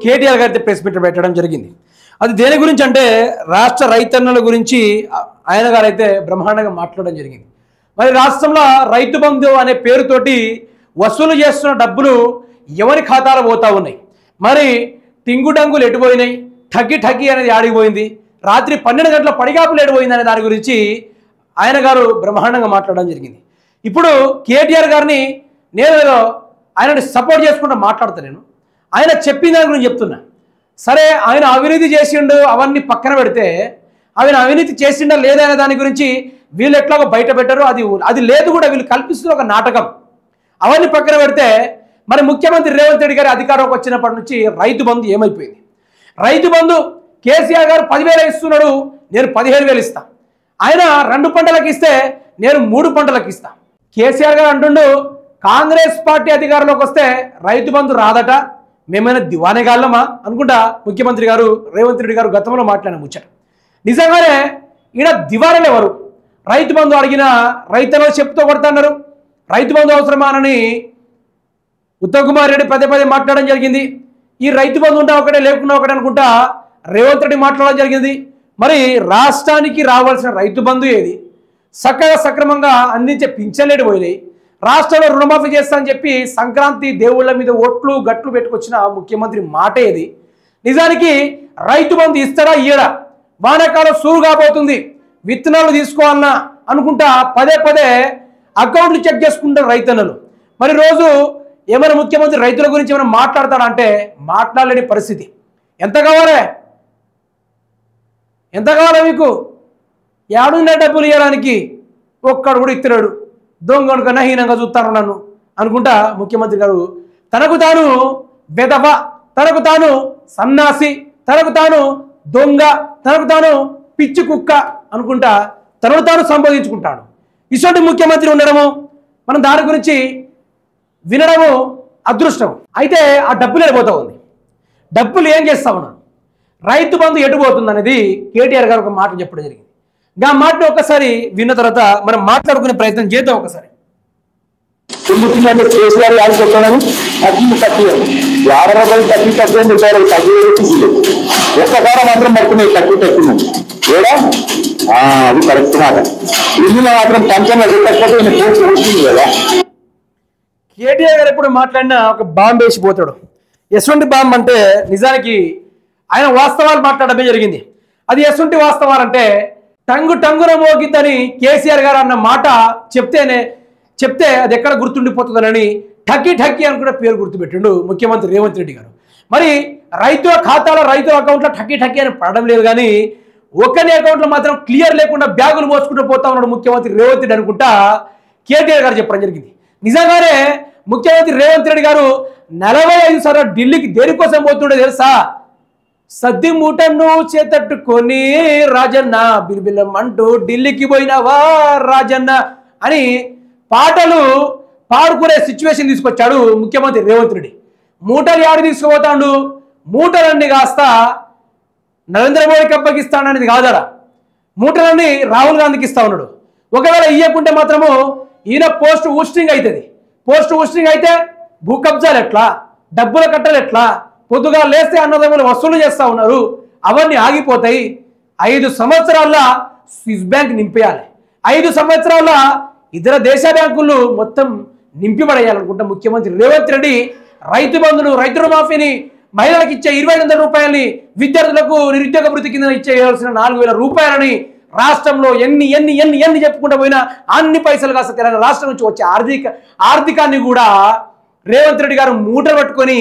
కేటీఆర్ గారి press meet పెట్టడం జరిగింది. అది దేని గురించి అంటే రాష్ట్ర రైతన్నల గురించి ఆయన గారు అయితే బ్రహ్మాండంగా మాట్లాడడం జరిగింది. మరి రాష్ట్రంలో రైతు బంధు అనే పేరుతోటి వసూలు చేస్తున్న డబ్బులు ఎవరి ఖాతాలో పోతా ఉన్నాయి, మరి టింగుడంగులు ఎటుపోయినాయి, ఠగ్గి అనేది ఆడిపోయింది, రాత్రి 12 గంటల పడిగాపులు ఎటుపోయింది అనే దాని గురించి ఆయన గారు బ్రహ్మాండంగా మాట్లాడడం జరిగింది. ఇప్పుడు కేటీఆర్ గారిని నేను ఆయనని సపోర్ట్ చేసుకుంటూ మాట్లాడతాను. ఆయన చెప్పిన దాని గురించి చెప్తున్నా. సరే, ఆయన అవినీతి చేసిండు అవన్నీ పక్కన పెడితే ఆయన అవినీతి చేసిండా లేదా అనే దాని గురించి వీళ్ళు ఎట్లాగో బయట పెట్టారు. అది లేదు కూడా, వీళ్ళు కల్పిస్తున్న ఒక నాటకం. అవన్నీ పక్కన పెడితే మరి ముఖ్యమంత్రి రేవంత్ రెడ్డి గారి అధికారంలోకి వచ్చినప్పటి నుంచి రైతు బంధు ఏమైపోయింది? రైతు బంధు కేసీఆర్ గారు 10,000 ఇస్తున్నాడు, నేను 15,000 ఇస్తా. ఆయన 2 పంటలకు ఇస్తే నేను 3 పంటలకు ఇస్తా. కేసీఆర్ గారు అంటుండు కాంగ్రెస్ పార్టీ అధికారంలోకి వస్తే రైతు బంధు రాదట, మేమైనా దివానేగాళ్ళమా అనుకుంటా ముఖ్యమంత్రి గారు రేవంత్ రెడ్డి గారు గతంలో మాట్లాడిన ముచ్చట. నిజంగానే ఈడ దివారలు ఎవరు? రైతు బంధు అడిగిన రైతులు చెప్తూ కొడుతున్నారు. రైతు బంధు అవసరమా అని ఉత్తమ్ కుమార్ రెడ్డి పదే మాట్లాడడం జరిగింది. ఈ రైతు బంధు ఉంటే ఒకటే లేకుండా ఒకటే అనుకుంటా రేవంత్ రెడ్డి మాట్లాడడం జరిగింది. మరి రాష్ట్రానికి రావాల్సిన రైతు బంధు ఏది? సక్రమంగా అందించే పింఛన్లేడు పోయినాయి. రాష్ట్రంలో రుణమాఫీ చేస్తా అని చెప్పి సంక్రాంతి దేవుళ్ళ మీద ఓట్లు గట్లు పెట్టుకొచ్చిన ముఖ్యమంత్రి మాట ఏది? నిజానికి రైతు బంధు ఇస్తాడా ఇయ్యడా? వానాకాలం సూరు కాబోతుంది, విత్తనాలు తీసుకోవాలన్నా అనుకుంటా పదే అకౌంట్లు చెక్ చేసుకుంటారు రైతన్నలు. మరి రోజు ఏమైనా ముఖ్యమంత్రి రైతుల గురించి ఏమైనా మాట్లాడతాడంటే మాట్లాడలేని పరిస్థితి. ఎంత కావాలి మీకు? ఏడున్న డబ్బులు ఇవ్వడానికి ఒక్కడు కూడా ఇస్తున్నాడు. దొంగను కన్నా హీనంగా చూస్తాను నన్ను అనుకుంటా ముఖ్యమంత్రి గారు తనకు తాను వెధవ, తనకు తాను సన్నాసి, తనకు తాను దొంగ, తనకు తాను పిచ్చి కుక్క అనుకుంటా తనను తాను సంబోధించుకుంటాడు. ఇటువంటి ముఖ్యమంత్రి ఉండడము మనం దాని గురించి వినడము అదృష్టం. అయితే ఆ డబ్బులు వెళ్ళిపోతూ ఉంది. డబ్బులు ఏం చేస్తా ఉన్నాను, రైతు బంధు ఎటుపోతుంది అనేది కేటీఆర్ గారు ఒక మాట చెప్పడం జరిగింది. ఆ మాటను ఒక్కసారి విన్న తర్వాత మనం మాట్లాడుకునే ప్రయత్నం చేద్దాం. ఒకసారి కేసీఆర్ ఆడుకుంటున్నాను తక్కువ 50 రూపాయలు తక్కువ ఒక్కసారి మాత్రం పడుతున్నాయి తక్కువ ఏడా అది కరెక్ట్ మాట. ఇందులో మాత్రం పంచంలో పెట్టకపోతే కదా. కేటీఆర్ గారు ఎప్పుడు మాట్లాడినా ఒక బాంబు వేసిపోతాడు. ఎటువంటి బాంబు అంటే నిజానికి ఆయన వాస్తవాలు మాట్లాడమే జరిగింది. అది ఎటువంటి వాస్తవాలంటే టంగున మోగిద్దని కేసీఆర్ గారు అన్న మాట చెప్తే అది ఎక్కడ గుర్తుండిపోతుందని ఠక్కి అని కూడా పేరు గుర్తుపెట్టిండు ముఖ్యమంత్రి రేవంత్ రెడ్డి గారు. మరి రైతుల ఖాతాలో రైతుల అకౌంట్లో ఠక్కి అని పడడం లేదు, కానీ ఒకరి అకౌంట్లో మాత్రం క్లియర్ లేకుండా బ్యాగులు మోసుకుంటూ పోతా ఉన్నాడు ముఖ్యమంత్రి రేవంత్ రెడ్డి అనుకుంటా కేటీఆర్ గారు చెప్పడం జరిగింది. నిజంగానే ముఖ్యమంత్రి రేవంత్ రెడ్డి గారు 45 సార్లు ఢిల్లీకి దేనికోసం పోతుండే తెలుసా? సద్ది మూటను చేతట్టుకొని రాజన్న బిల్బిల్లం అంటూ ఢిల్లీకి పోయినావా రాజన్న అని పాటలు పాడుకునే సిచ్యువేషన్ తీసుకొచ్చాడు ముఖ్యమంత్రి రేవంత్ రెడ్డి. మూటలు యాడు తీసుకుపోతాడు? మూటలన్నీ కాస్త నరేంద్ర మోడీకి అప్పగిస్తాననేది కాదరా, మూటలన్నీ రాహుల్ గాంధీకి ఇస్తా ఉన్నాడు. ఒకవేళ ఇయ్యకుంటే మాత్రము ఈయన పోస్ట్ ఊస్టింగ్ అవుతుంది. పోస్ట్ ఊస్టింగ్ అయితే భూ కబ్జాలు ఎట్లా, డబ్బుల కట్టలు ఎట్లా, పొద్దుగా లేస్తే అన్నదమ్ములు వసూలు చేస్తూ ఉన్నారు, అవన్నీ ఆగిపోతాయి. 5 సంవత్సరాల స్విస్ బ్యాంక్ నింపేయాలి, 5 సంవత్సరాల ఇతర దేశ బ్యాంకులు మొత్తం నింపిపడేయాలనుకుంటా ముఖ్యమంత్రి రేవంత్ రెడ్డి రైతు బంధును, రైతు రుణమాఫీని, మహిళలకు ఇచ్చే 25,000 రూపాయలని, విద్యార్థులకు నిరుద్యోగ వృత్తి కింద ఇచ్చేయాల్సిన 4,000 రూపాయలని రాష్ట్రంలో ఎన్ని చెప్పుకుంటూ పోయినా అన్ని పైసలు కాస్త తెలంగాణ రాష్ట్రం నుంచి వచ్చే ఆర్థికాన్ని కూడా రేవంత్ రెడ్డి గారు మూట పట్టుకొని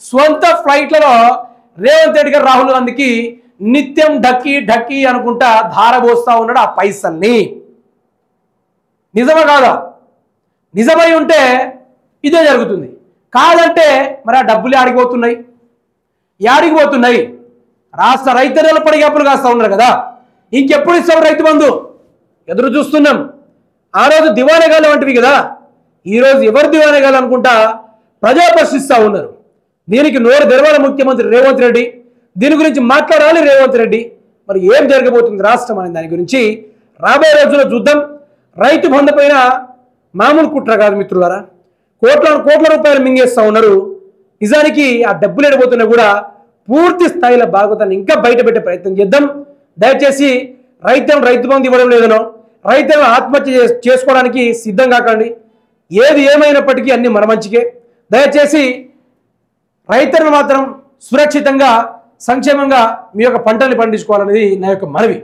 సొంత ఫ్లైట్లలో రేవంత్ రెడ్డి గారు రాహుల్ గాంధీకి నిత్యం ఢక్కి అనుకుంటా ధారపోస్తా ఉన్నాడు ఆ పైసల్ని. నిజమా కాదా? నిజమై ఉంటే ఇదే జరుగుతుంది, కాదంటే మరి ఆ డబ్బులు యాడిగిపోతున్నాయి? రాష్ట్ర రైతులు పడిగాపులు కాస్తా ఉన్నారు కదా, ఇంకెప్పుడు ఇస్తాం రైతు బంధు? ఎదురు చూస్తున్నాం. ఆ రోజు దివానేగాలు వంటివి కదా, ఈరోజు ఎవరు దివానేగాలు అనుకుంటా ప్రజా ప్రశ్నిస్తూ ఉన్నారు. దీనికి నోరు తెరవాలి ముఖ్యమంత్రి రేవంత్ రెడ్డి, దీని గురించి మాట్లాడాలి రేవంత్ రెడ్డి. మరి ఏం జరగబోతుంది రాష్ట్రం అనే దాని గురించి రాబోయే రోజుల్లో చూద్దాం. రైతు బంధు పైన మామూలు కుట్ర కాదు మిత్రులారా, కోట్ల రూపాయలు మింగేస్తూ ఉన్నారు. నిజానికి ఆ డబ్బులు ఎడిపోతున్నా కూడా పూర్తి స్థాయిలో భాగవతాన్ని ఇంకా బయటపెట్టే ప్రయత్నం చేద్దాం. దయచేసి రైతు బంధు ఇవ్వడం లేదనో రైతులను ఆత్మహత్య చేసుకోవడానికి సిద్ధం కాకండి. ఏది ఏమైనప్పటికీ అన్ని మన మంచికే. దయచేసి రైతులను మాత్రం సురక్షితంగా సంక్షేమంగా మీ యొక్క పంటల్ని పండించుకోవాలనేది నా యొక్క మనవి.